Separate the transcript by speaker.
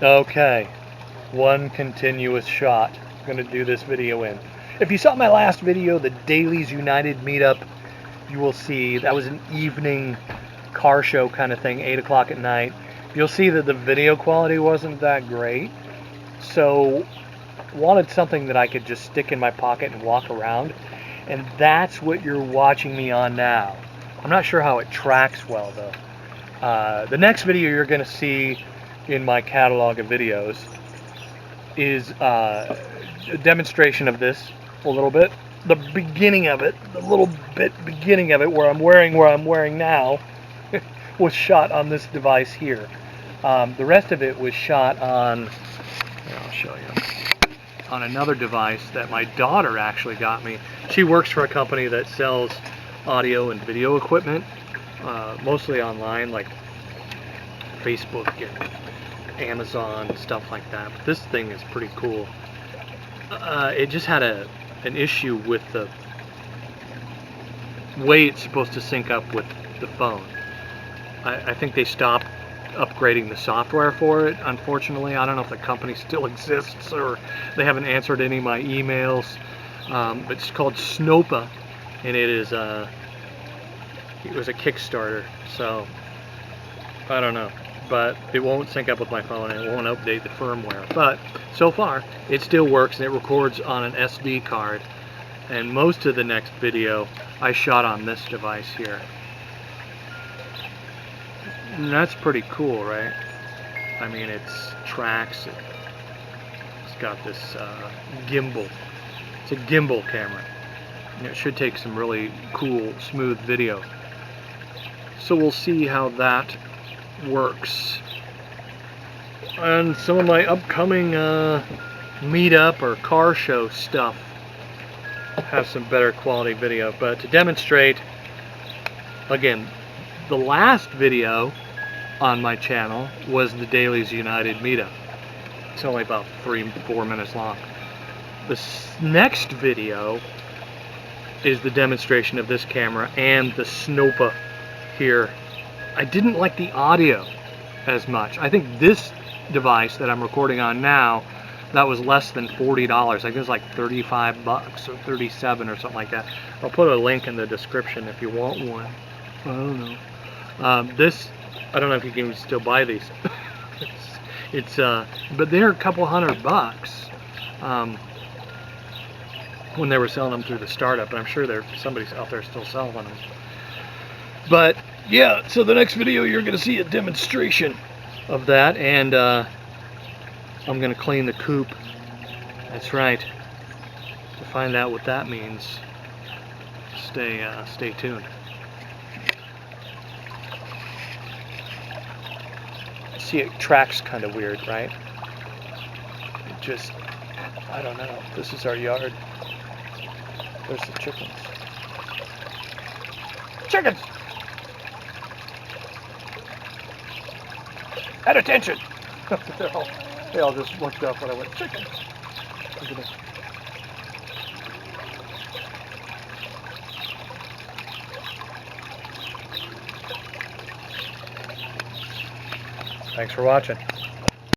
Speaker 1: Okay, one continuous shot. I'm going to do this video in. If you saw my last video, the Dailies United meetup, you will see that was an evening car show kind of thing, 8 o'clock at night. You'll see that the video quality wasn't that great, so wanted something that I could just stick in my pocket and walk around, and that's what you're watching me on now. I'm not sure how it tracks well though. The next video you're going to see in my catalog of videos is a demonstration of this a little bit. The beginning of it, the little bit beginning of it where I'm wearing now was shot on this device here. The rest of it was shot on, here, I'll show you, on another device that my daughter actually got me. She works for a company that sells audio and video equipment, mostly online, like Facebook and Amazon and stuff like that. But this thing is pretty cool. It just had an issue with the way it's supposed to sync up with the phone. I think they stopped upgrading the software for it, unfortunately. I don't know if the company still exists or they haven't answered any of my emails. It's called Snopa, and it was a Kickstarter, so I don't know. But it won't sync up with my phone and it won't update the firmware. But so far, it still works and it records on an SD card. And most of the next video I shot on this device here. And that's pretty cool, right? I mean, it's tracks. It's got this gimbal. It's a gimbal camera. And it should take some really cool, smooth video. So we'll see how that works. And some of my upcoming meetup or car show stuff have some better quality video. But to demonstrate, again, the last video on my channel was the Dailies United meetup. It's only about 3-4 minutes long. This next video is the demonstration of this camera and the Snopa here. I didn't like the audio as much. I think this device that I'm recording on now, that was less than $40. I think it was like 35 bucks or 37 or something like that. I'll put a link in the description if you want one. I don't know. This, I don't know if you can still buy these. But they're a couple $100 when they were selling them through the startup, and I'm sure there's somebody out there still selling them. But yeah, so the next video you're going to see a demonstration of that, and I'm going to clean the coupe. That's right. To find out what that means, stay tuned. See, it tracks kind of weird, right? It just, I don't know. This is our yard. There's the chickens. Chickens! At attention! they all just looked up when I went, chickens! Look at this. Thanks for watching.